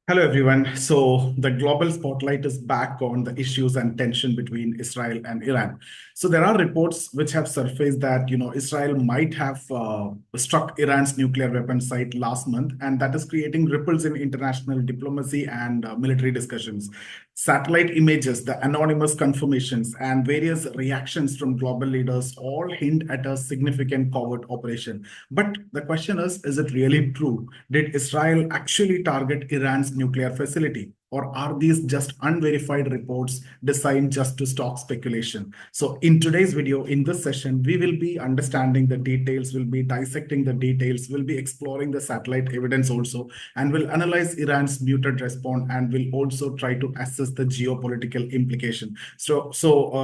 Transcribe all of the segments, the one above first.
Hello, everyone. So the global spotlight is back on the issues and tension between Israel and Iran. So there are reports which have surfaced that Israel might have struck Iran's nuclear weapon site last month, and that is creating ripples in international diplomacy and military discussions. Satellite images, the anonymous confirmations, and various reactions from global leaders all hint at a significant covert operation. But the question is it really true? Did Israel actually target Iran's nuclear facility? Or are these just unverified reports designed just to stoke speculation? So, in today's video, in this session, we will be understanding the details, we'll be dissecting the details, we'll be exploring the satellite evidence also, and we'll analyze Iran's muted response, and we'll also try to assess the geopolitical implication. So,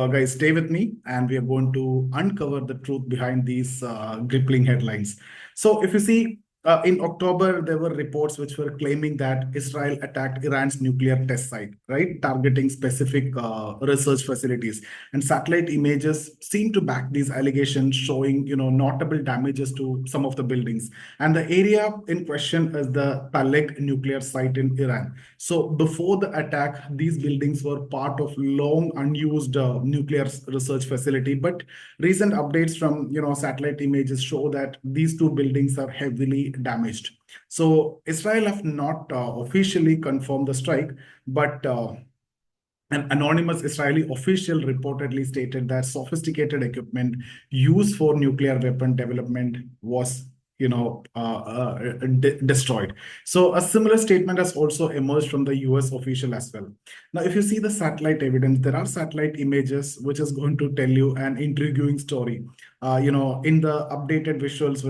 guys, stay with me, and we are going to uncover the truth behind these gripping headlines. So, if you see, in October, there were reports which were claiming that Israel attacked Iran's nuclear test site, right, targeting specific research facilities. And satellite images seem to back these allegations, showing notable damages to some of the buildings. And the area in question is the Tallegh nuclear site in Iran. So before the attack, these buildings were part of long unused nuclear research facility. But recent updates from satellite images show that these two buildings are heavily damaged. So Israel have not officially confirmed the strike, but an anonymous Israeli official reportedly stated that sophisticated equipment used for nuclear weapon development was destroyed. So a similar statement has also emerged from the US official as well. Now, if you see the satellite evidence, there are satellite images which is going to tell you an intriguing story. In the updated visuals,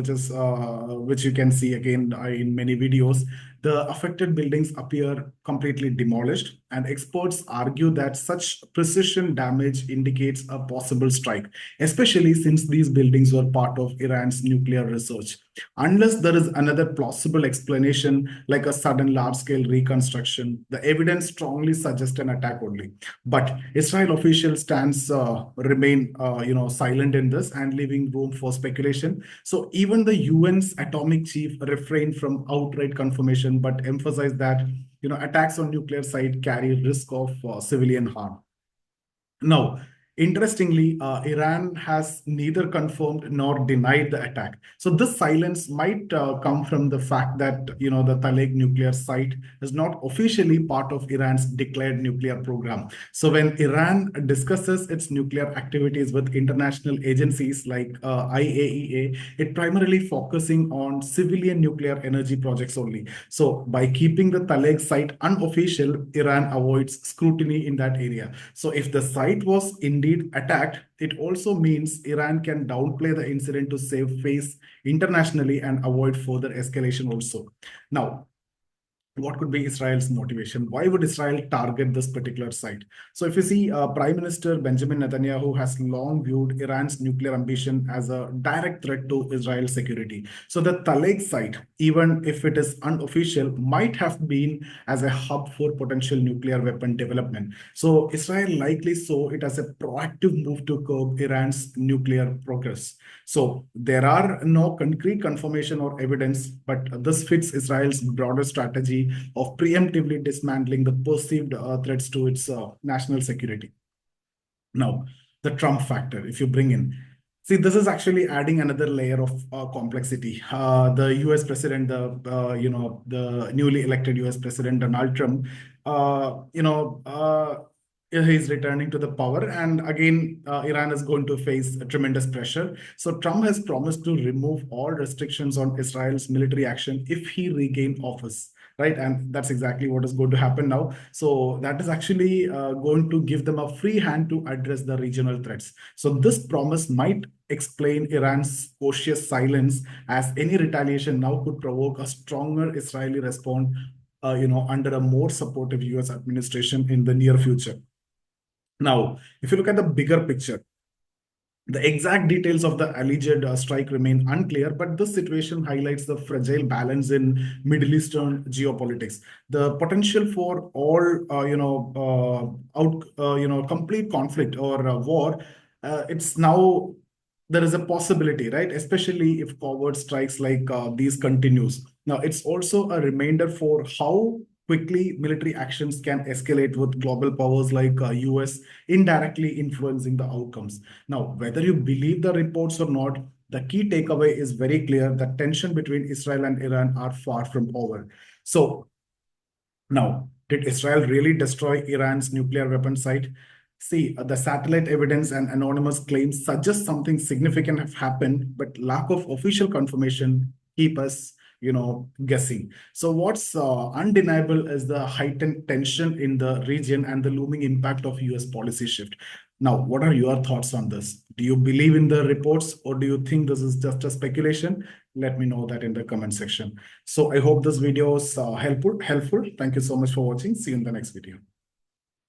which you can see again in many videos, the affected buildings appear completely demolished, and experts argue that such precision damage indicates a possible strike, especially since these buildings were part of Iran's nuclear research. Unless there is another plausible explanation, like a sudden large-scale reconstruction, the evidence strongly suggests an attack only. But Israel official stands remain silent in this and leaving room for speculation. So even the UN's atomic chief refrained from outright confirmation, but emphasized that attacks on nuclear site carry risk of civilian harm. Now, interestingly, Iran has neither confirmed nor denied the attack. So this silence might come from the fact that the Tallegh nuclear site is not officially part of Iran's declared nuclear program. So when Iran discusses its nuclear activities with international agencies like IAEA, it primarily focusing on civilian nuclear energy projects only. So by keeping the Tallegh site unofficial, Iran avoids scrutiny in that area. So if the site was indeed attacked, it also means Iran can downplay the incident to save face internationally and avoid further escalation also. Now, what could be Israel's motivation? Why would Israel target this particular site? So if you see, Prime Minister Benjamin Netanyahu has long viewed Iran's nuclear ambition as a direct threat to Israel's security. So the Tallegh site, even if it is unofficial, might have been as a hub for potential nuclear weapon development. So Israel likely saw it as a proactive move to curb Iran's nuclear progress. So there are no concrete confirmation or evidence, but this fits Israel's broader strategy of preemptively dismantling the perceived threats to its national security. Now, the Trump factor, if you bring in, see, this is actually adding another layer of complexity. The U.S. president, the newly elected U.S. president Donald Trump, he's returning to the power, and again, Iran is going to face tremendous pressure. So Trump has promised to remove all restrictions on Israel's military action if he regains office. Right, and that's exactly what is going to happen now. So that is actually going to give them a free hand to address the regional threats. So this promise might explain Iran's cautious silence, as any retaliation now could provoke a stronger Israeli response, under a more supportive US administration in the near future. Now, if you look at the bigger picture, the exact details of the alleged strike remain unclear, but this situation highlights the fragile balance in Middle Eastern geopolitics. The potential for all, complete conflict or war. It's now there is a possibility, right? Especially if covert strikes like these continues. Now, it's also a reminder for how quickly military actions can escalate with global powers like US indirectly influencing the outcomes. Now, whether you believe the reports or not, the key takeaway is very clear that tension between Israel and Iran are far from over. So now, did Israel really destroy Iran's nuclear weapon site? See, the satellite evidence and anonymous claims suggest something significant have happened, but lack of official confirmation keep us, guessing. So what's undeniable is the heightened tension in the region and the looming impact of US policy shift. Now, what are your thoughts on this? Do you believe in the reports or do you think this is just a speculation? Let me know that in the comment section. So I hope this video is helpful. Thank you so much for watching. See you in the next video.